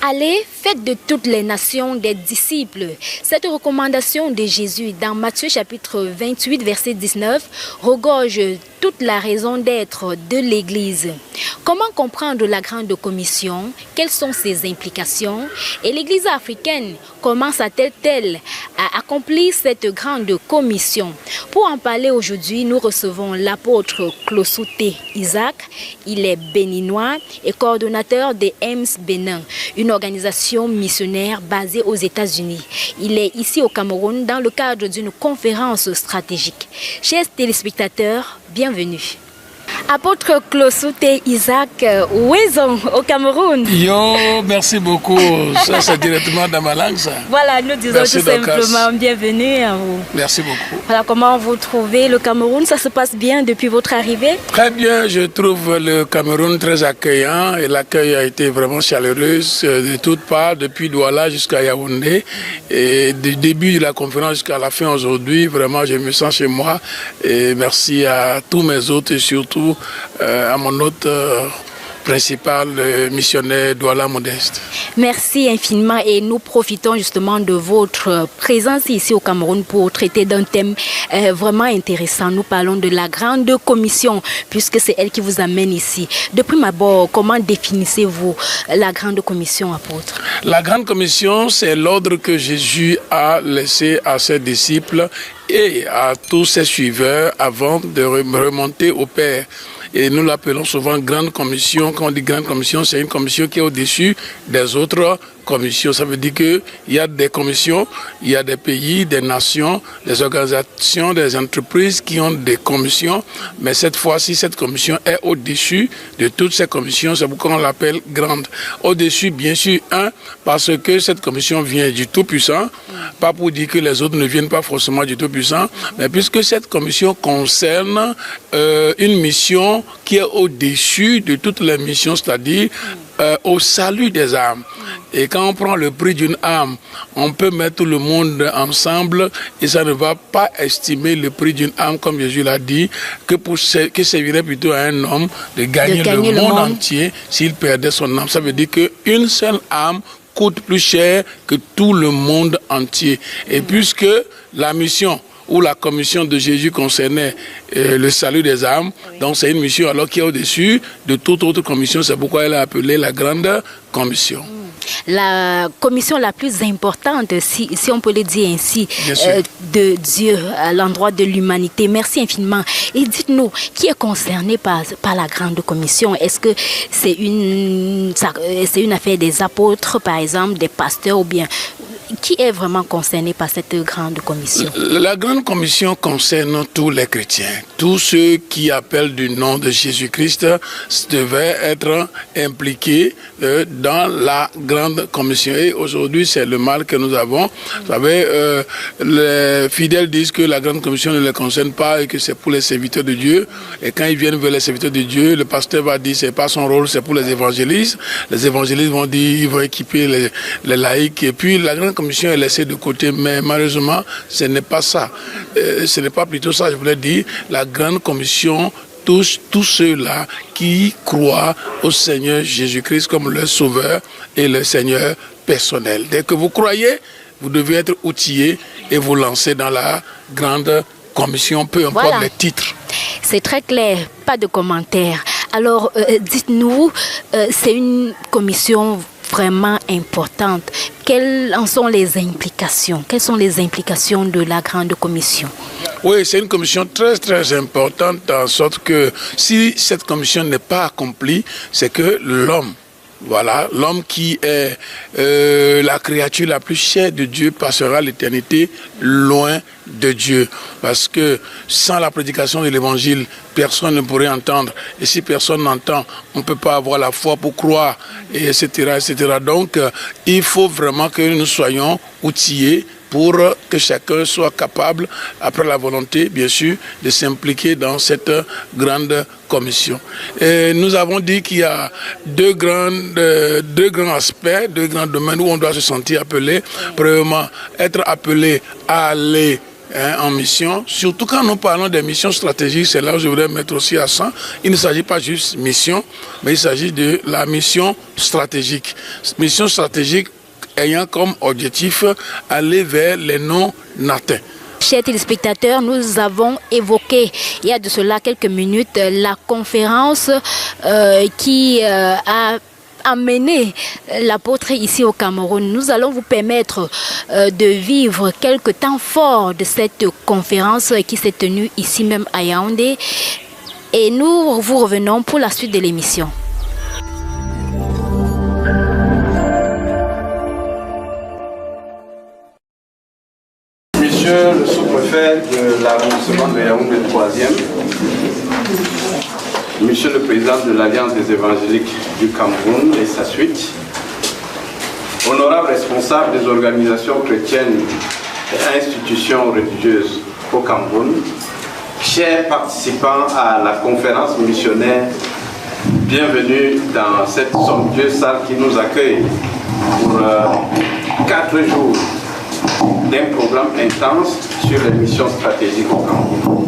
Allez, faites de toutes les nations des disciples. Cette recommandation de Jésus dans Matthieu chapitre 28, verset 19, regorge toute la raison d'être de l'Église. Comment comprendre la Grande Commission? Quelles sont ses implications? Et l'Église africaine, comment s'attelle-t-elle à accomplir cette Grande Commission? Pour en parler aujourd'hui, nous recevons l'apôtre Klossoté Isaac. Il est béninois et coordonnateur des EMS Bénin, une organisation missionnaire basée aux États-Unis. Il est ici au Cameroun dans le cadre d'une conférence stratégique. Chers téléspectateurs, bienvenue. Apôtre Klossoté Isaac, où est-on au Cameroun? Yo, merci beaucoup. Ça, c'est directement dans ma langue, ça. Voilà, nous disons merci tout simplement bienvenue à vous. Merci beaucoup. Voilà, comment vous trouvez le Cameroun? Ça se passe bien depuis votre arrivée? Très bien, je trouve le Cameroun très accueillant et l'accueil a été vraiment chaleureux de toutes parts, depuis Douala jusqu'à Yaoundé. Et du début de la conférence jusqu'à la fin aujourd'hui, vraiment, je me sens chez moi. Et merci à tous mes hôtes et surtout à mon hôte principal, le missionnaire Douala Modeste. Merci infiniment et nous profitons justement de votre présence ici au Cameroun pour traiter d'un thème vraiment intéressant. Nous parlons de la Grande Commission puisque c'est elle qui vous amène ici. De prime abord, comment définissez-vous la Grande Commission, apôtre? La Grande Commission, c'est l'ordre que Jésus a laissé à ses disciples et à tous ses suiveurs avant de remonter au Père. Et nous l'appelons souvent Grande Commission. Quand on dit Grande Commission, c'est une commission qui est au-dessus des autres commissions. Ça veut dire qu'il y a des commissions, il y a des pays, des nations, des organisations, des entreprises qui ont des commissions. Mais cette fois-ci, cette commission est au-dessus de toutes ces commissions. C'est pourquoi on l'appelle grande. Au-dessus, bien sûr, parce que cette commission vient du Tout-Puissant. Pas pour dire que les autres ne viennent pas forcément du Tout-Puissant, mais puisque cette commission concerne une mission qui est au-dessus de toutes les missions, c'est-à-dire au salut des âmes. Et quand on prend le prix d'une âme, on peut mettre tout le monde ensemble et ça ne va pas estimer le prix d'une âme, comme Jésus l'a dit, que servirait plutôt à un homme de gagner le monde entier s'il perdait son âme. Ça veut dire qu'une seule âme coûte plus cher que tout le monde entier. Et puisque la mission où la commission de Jésus concernait le salut des âmes, donc c'est une mission alors qui est au-dessus de toute autre commission. C'est pourquoi elle est appelée la Grande Commission. La commission la plus importante, si on peut le dire ainsi, de Dieu à l'endroit de l'humanité. Merci infiniment. Et dites-nous, qui est concerné par la Grande Commission? Est-ce que c'est une affaire des apôtres, par exemple, des pasteurs, ou bien qui est vraiment concerné par cette Grande Commission? La Grande Commission concerne tous les chrétiens. Tous ceux qui appellent du nom de Jésus-Christ devaient être impliqués dans la Grande Commission. Et aujourd'hui, c'est le mal que nous avons. Vous savez, les fidèles disent que la Grande Commission ne les concerne pas et que c'est pour les serviteurs de Dieu. Et quand ils viennent vers les serviteurs de Dieu, le pasteur va dire que ce n'est pas son rôle, c'est pour les évangélistes. Les évangélistes vont dire qu'ils vont équiper les laïcs. Et puis la Grande Commission est laissée de côté, mais malheureusement, ce n'est pas ça. Ce n'est pas plutôt ça, je voulais dire. La Grande Commission touche tous ceux-là qui croient au Seigneur Jésus-Christ comme leur sauveur et leur Seigneur personnel. Dès que vous croyez, vous devez être outillés et vous lancer dans la Grande Commission, peu importe les titres. C'est très clair, pas de commentaires. Alors, dites-nous, c'est une commission vraiment importante. Quelles en sont les implications? Quelles sont les implications de la Grande Commission? Oui, c'est une commission très très importante, en sorte que si cette commission n'est pas accomplie, c'est que l'homme, voilà, l'homme qui est la créature la plus chère de Dieu passera l'éternité loin de Dieu. Parce que sans la prédication de l'évangile, personne ne pourrait entendre. Et si personne n'entend, on ne peut pas avoir la foi pour croire, et etc., etc. Donc, il faut vraiment que nous soyons outillés pour que chacun soit capable, après la volonté, bien sûr, de s'impliquer dans cette grande commission. Et nous avons dit qu'il y a deux grands aspects, deux grands domaines où on doit se sentir appelé. Premièrement, être appelé à aller en mission, surtout quand nous parlons des missions stratégiques, c'est là où je voudrais mettre aussi accent. Il ne s'agit pas juste mission, mais il s'agit de la mission stratégique. Mission stratégique ayant comme objectif aller vers les non-atteints. Chers téléspectateurs, nous avons évoqué il y a de cela quelques minutes la conférence qui a amené l'apôtre ici au Cameroun. Nous allons vous permettre de vivre quelques temps forts de cette conférence qui s'est tenue ici même à Yaoundé. Et nous vous revenons pour la suite de l'émission. Monsieur le sous-préfet de l'arrondissement de Yaoundé 3e, Monsieur le président de l'Alliance des évangéliques du Cameroun et sa suite, honorables responsables des organisations chrétiennes et institutions religieuses au Cameroun, chers participants à la conférence missionnaire, bienvenue dans cette somptueuse salle qui nous accueille pour 4 jours d'un programme intense sur les missions stratégiques au Cameroun.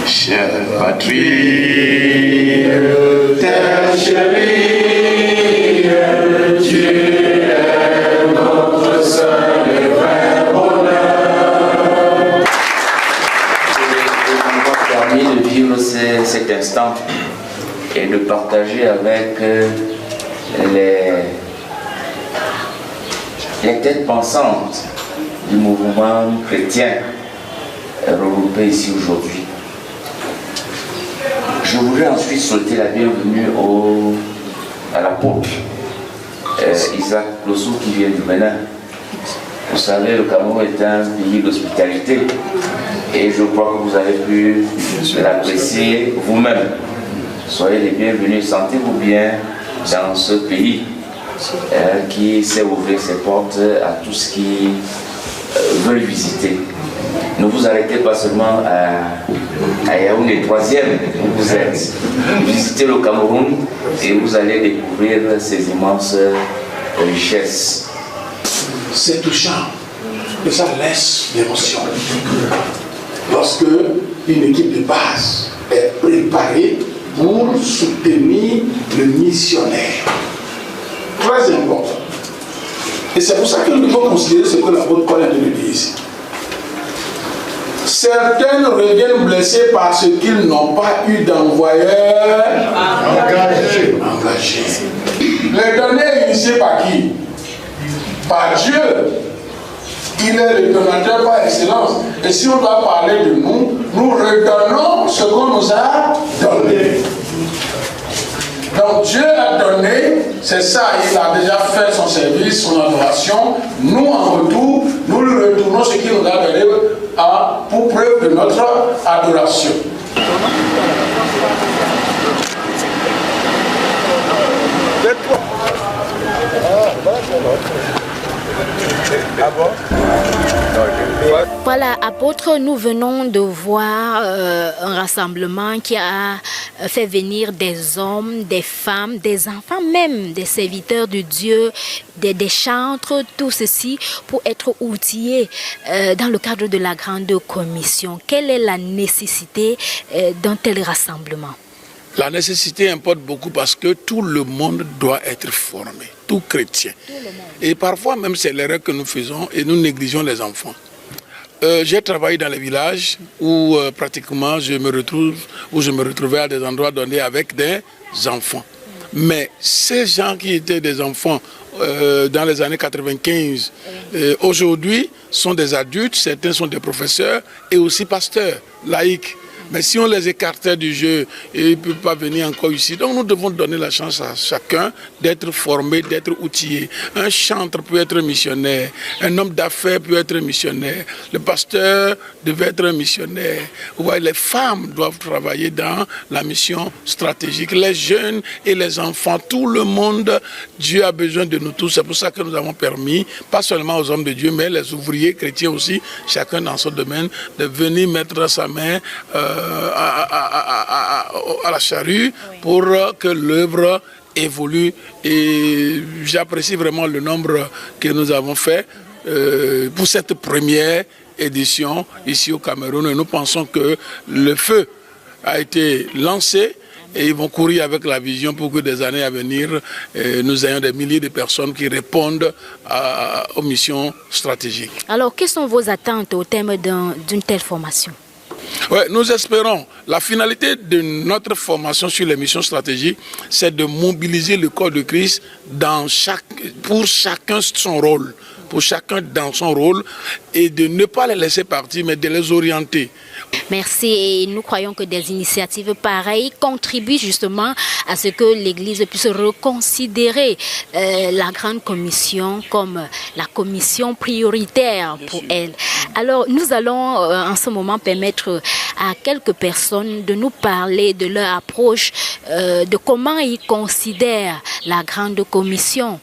Chère patrie, terre chérie, Dieu est notre seul et vrai bonheur. Je m'envoie permis de vivre cet instant et de partager avec les têtes pensantes du mouvement chrétien regroupé ici aujourd'hui. Je voudrais ensuite souhaiter la bienvenue à l'apôtre Isaac Lossou qui vient du Bénin. Vous savez, le Cameroun est un pays d'hospitalité et je crois que vous avez pu l'apprécier vous-même. Soyez les bienvenus, sentez-vous bien dans ce pays qui sait ouvrir ses portes à tous qui veulent visiter. Ne vous arrêtez pas seulement à Yaoundé 3e où vous êtes. Visitez le Cameroun et vous allez découvrir ces immenses richesses. C'est touchant et ça laisse l'émotion. Lorsque une équipe de base est préparée pour soutenir le missionnaire. Très important. Et c'est pour ça que nous devons considérer ce que l'apôtre Paul a dit ici. Certains reviennent blessés parce qu'ils n'ont pas eu d'envoyeur engagé. Les données initiées par qui? Par Dieu. Il est le donateur par excellence. Et si on doit parler de nous, nous redonnons ce qu'on nous a donné. Donc Dieu a donné, c'est ça, il a déjà fait son service, son adoration. Nous, en retour, nous lui retournons ce qu'il nous a donné pour preuve de notre adoration. Voilà, apôtre, nous venons de voir un rassemblement qui a fait venir des hommes, des femmes, des enfants, même des serviteurs de Dieu, des chantres, tout ceci pour être outillés dans le cadre de la grande commission. Quelle est la nécessité d'un tel rassemblement? La nécessité importe beaucoup parce que tout le monde doit être formé, tout chrétien. Et parfois même c'est l'erreur que nous faisons et nous négligeons les enfants. J'ai travaillé dans les villages où pratiquement je me retrouvais à des endroits donnés avec des enfants. Mais ces gens qui étaient des enfants dans les années 95, aujourd'hui sont des adultes, certains sont des professeurs et aussi pasteurs, laïcs. Mais si on les écartait du jeu, ils ne peuvent pas venir encore ici. Donc nous devons donner la chance à chacun d'être formé, d'être outillé. Un chantre peut être missionnaire, un homme d'affaires peut être missionnaire, le pasteur devait être missionnaire. Ouais, les femmes doivent travailler dans la mission stratégique. Les jeunes et les enfants, tout le monde, Dieu a besoin de nous tous. C'est pour ça que nous avons permis, pas seulement aux hommes de Dieu, mais les ouvriers chrétiens aussi, chacun dans son domaine, de venir mettre sa main à la charrue pour que l'œuvre évolue. Et j'apprécie vraiment le nombre que nous avons fait pour cette première édition ici au Cameroun. Et nous pensons que le feu a été lancé et ils vont courir avec la vision pour que des années à venir, nous ayons des milliers de personnes qui répondent aux missions stratégiques. Alors, quelles sont vos attentes au terme d'une telle formation? Ouais, nous espérons. La finalité de notre formation sur les missions stratégiques, c'est de mobiliser le corps de Christ pour chacun son rôle, pour chacun dans son rôle, et de ne pas les laisser partir, mais de les orienter. Merci, et nous croyons que des initiatives pareilles contribuent justement à ce que l'Église puisse reconsidérer la Grande Commission comme la commission prioritaire pour elle. Alors nous allons en ce moment permettre à quelques personnes de nous parler de leur approche, de comment ils considèrent la Grande Commission.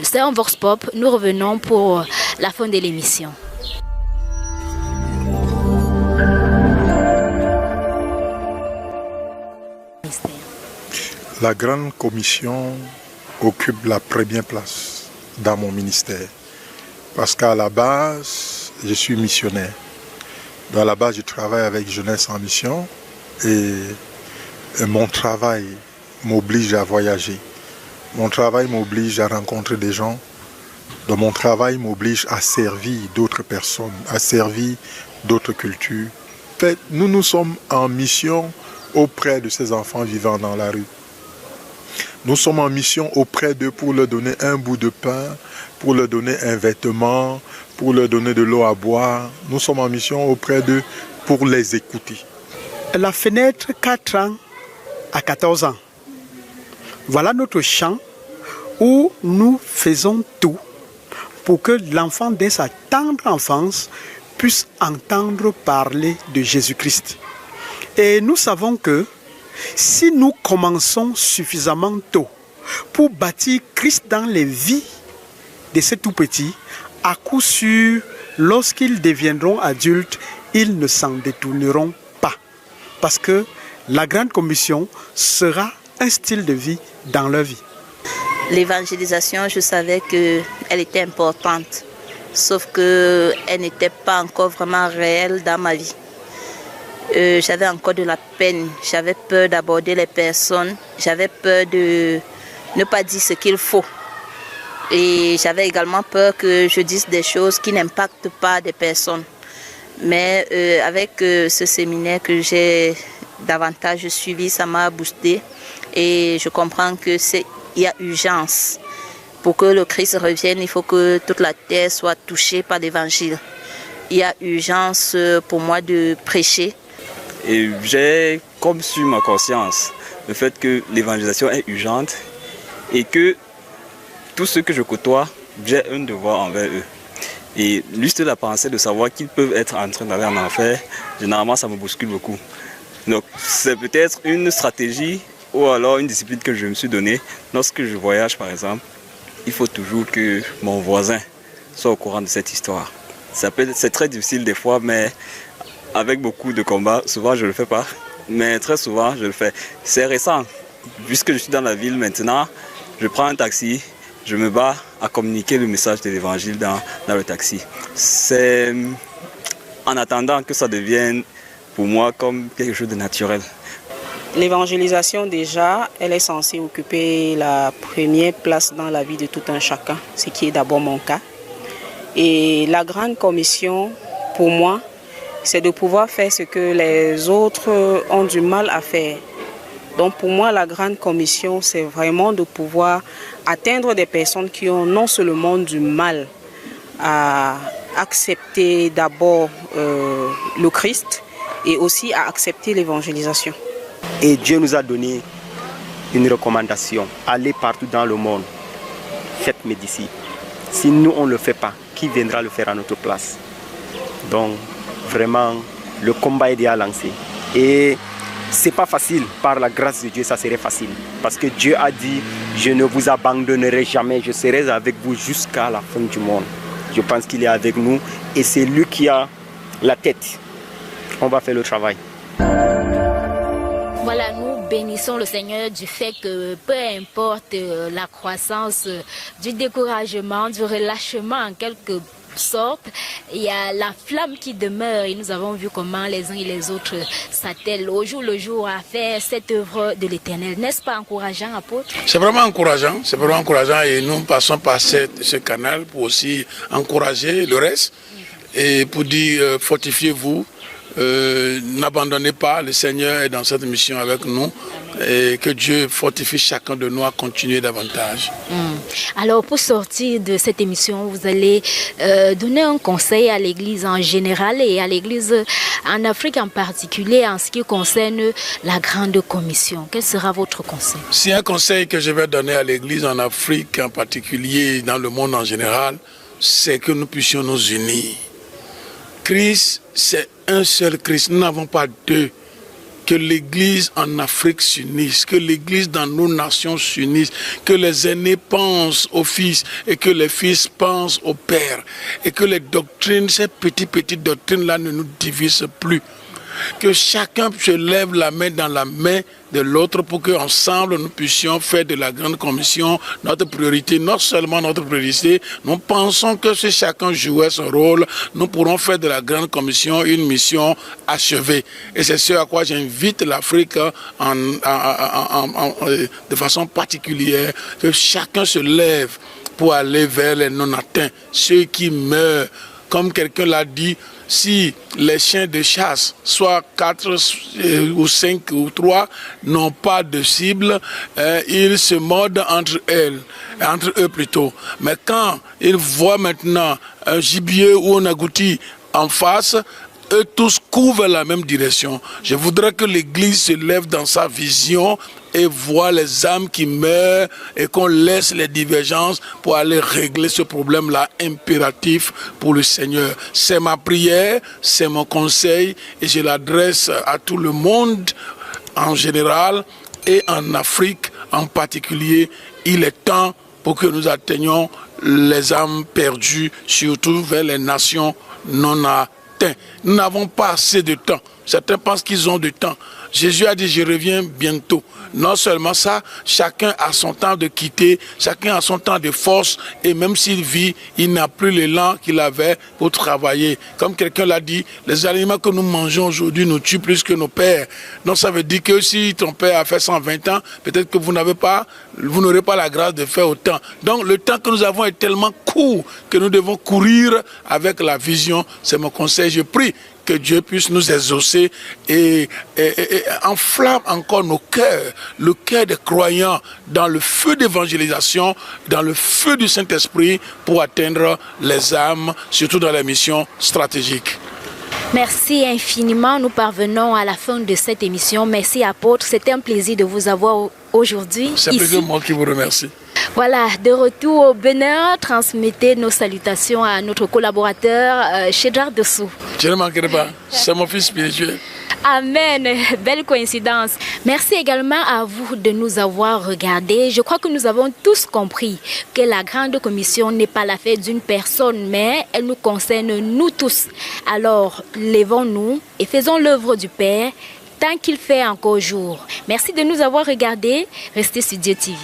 C'est un Vox Pop, nous revenons pour la fin de l'émission. La Grande Commission occupe la première place dans mon ministère. Parce qu'à la base, je suis missionnaire. À la base, je travaille avec Jeunesse en Mission et mon travail m'oblige à voyager. Mon travail m'oblige à rencontrer des gens. Donc mon travail m'oblige à servir d'autres personnes, à servir d'autres cultures. En fait, nous sommes en mission auprès de ces enfants vivant dans la rue. Nous sommes en mission auprès d'eux pour leur donner un bout de pain, pour leur donner un vêtement, pour leur donner de l'eau à boire. Nous sommes en mission auprès d'eux pour les écouter. La fenêtre 4 ans à 14 ans. Voilà notre champ où nous faisons tout pour que l'enfant dès sa tendre enfance puisse entendre parler de Jésus-Christ. Et nous savons que si nous commençons suffisamment tôt pour bâtir Christ dans les vies de ces tout-petits, à coup sûr, lorsqu'ils deviendront adultes, ils ne s'en détourneront pas. Parce que la Grande Commission sera un style de vie dans leur vie. L'évangélisation, je savais qu'elle était importante, sauf qu'elle n'était pas encore vraiment réelle dans ma vie. J'avais encore de la peine, j'avais peur d'aborder les personnes, j'avais peur de ne pas dire ce qu'il faut. Et j'avais également peur que je dise des choses qui n'impactent pas des personnes. Mais avec ce séminaire que j'ai davantage suivi, ça m'a boosté. Et je comprends qu'il y a urgence. Pour que le Christ revienne, il faut que toute la terre soit touchée par l'évangile. Il y a urgence pour moi de prêcher. Et j'ai comme sur ma conscience le fait que l'évangélisation est urgente et que tous ceux que je côtoie, j'ai un devoir envers eux. Et juste la pensée de savoir qu'ils peuvent être en train d'aller en enfer, généralement ça me bouscule beaucoup. Donc c'est peut-être une stratégie ou alors une discipline que je me suis donnée. Lorsque je voyage par exemple, il faut toujours que mon voisin soit au courant de cette histoire. C'est très difficile des fois, mais avec beaucoup de combats, souvent je ne le fais pas, mais très souvent je le fais. C'est récent, puisque je suis dans la ville maintenant, je prends un taxi, je me bats à communiquer le message de l'évangile dans le taxi. C'est en attendant que ça devienne pour moi comme quelque chose de naturel. L'évangélisation déjà, elle est censée occuper la première place dans la vie de tout un chacun, ce qui est d'abord mon cas. Et la Grande Commission, pour moi, c'est de pouvoir faire ce que les autres ont du mal à faire. Donc pour moi, la Grande Commission, c'est vraiment de pouvoir atteindre des personnes qui ont non seulement du mal à accepter d'abord le Christ et aussi à accepter l'évangélisation. Et Dieu nous a donné une recommandation, allez partout dans le monde, faites mes disciples. Si nous on ne le fait pas, qui viendra le faire à notre place? Donc vraiment, le combat est déjà lancé. Et c'est pas facile, par la grâce de Dieu, ça serait facile. Parce que Dieu a dit, je ne vous abandonnerai jamais, je serai avec vous jusqu'à la fin du monde. Je pense qu'il est avec nous et c'est lui qui a la tête. On va faire le travail. Voilà, nous bénissons le Seigneur du fait que peu importe la croissance, du découragement, du relâchement en quelque sortent, il y a la flamme qui demeure et nous avons vu comment les uns et les autres s'attellent au jour le jour à faire cette œuvre de l'Éternel. N'est-ce pas encourageant, apôtre? C'est vraiment encourageant, et nous passons par ce canal pour aussi encourager le reste et pour dire fortifiez-vous, n'abandonnez pas, le Seigneur est dans cette mission avec nous et que Dieu fortifie chacun de nous à continuer davantage. Alors pour sortir de cette émission, vous allez donner un conseil à l'Église en général et à l'Église en Afrique en particulier en ce qui concerne la Grande Commission. Quel sera votre conseil? Si un conseil que je vais donner à l'Église en Afrique en particulier, dans le monde en général, c'est que nous puissions nous unir. Christ, c'est un seul Christ, nous n'avons pas deux. Que l'Église en Afrique s'unisse, que l'Église dans nos nations s'unisse, que les aînés pensent aux fils et que les fils pensent aux pères. Et que les doctrines, ces petites doctrines-là ne nous divisent plus. Que chacun se lève la main dans la main de l'autre pour qu'ensemble nous puissions faire de la Grande Commission notre priorité, non seulement notre priorité. Nous pensons que si chacun jouait son rôle, nous pourrons faire de la Grande Commission une mission achevée. Et c'est ce à quoi j'invite l'Afrique de façon particulière, que chacun se lève pour aller vers les non-atteints, ceux qui meurent. Comme quelqu'un l'a dit, si les chiens de chasse, soit 4 ou 5 ou 3, n'ont pas de cible, ils se mordent entre eux plutôt. Mais quand ils voient maintenant un gibier ou un agouti en face, eux tous courent vers la même direction. Je voudrais que l'Église se lève dans sa vision et voit les âmes qui meurent et qu'on laisse les divergences pour aller régler ce problème-là impératif pour le Seigneur. C'est ma prière, c'est mon conseil et je l'adresse à tout le monde en général et en Afrique en particulier. Il est temps pour que nous atteignions les âmes perdues, surtout vers les nations non atteintes. Nous n'avons pas assez de temps. Certains pensent qu'ils ont du temps. Jésus a dit, je reviens bientôt. Non seulement ça, chacun a son temps de quitter, chacun a son temps de force, et même s'il vit, il n'a plus l'élan qu'il avait pour travailler. Comme quelqu'un l'a dit, les aliments que nous mangeons aujourd'hui nous tuent plus que nos pères. Donc ça veut dire que si ton père a fait 120 ans, peut-être que vous n'aurez pas la grâce de faire autant. Donc le temps que nous avons est tellement court que nous devons courir avec la vision. C'est mon conseil, je prie que Dieu puisse nous exaucer et enflamme encore nos cœurs, le cœur des croyants dans le feu d'évangélisation, dans le feu du Saint-Esprit pour atteindre les âmes, surtout dans les missions stratégiques. Merci infiniment. Nous parvenons à la fin de cette émission. Merci apôtre, c'était un plaisir de vous avoir aujourd'hui. C'est plutôt moi qui vous remercie. Voilà, de retour au Bénin, transmettez nos salutations à notre collaborateur Chédar Dessou. Je ne manquerai pas, c'est mon fils spirituel. Amen, belle coïncidence. Merci également à vous de nous avoir regardés. Je crois que nous avons tous compris que la Grande Commission n'est pas l'affaire d'une personne, mais elle nous concerne nous tous. Alors, lèvons-nous et faisons l'œuvre du Père tant qu'il fait encore jour. Merci de nous avoir regardés. Restez sur Dieu TV.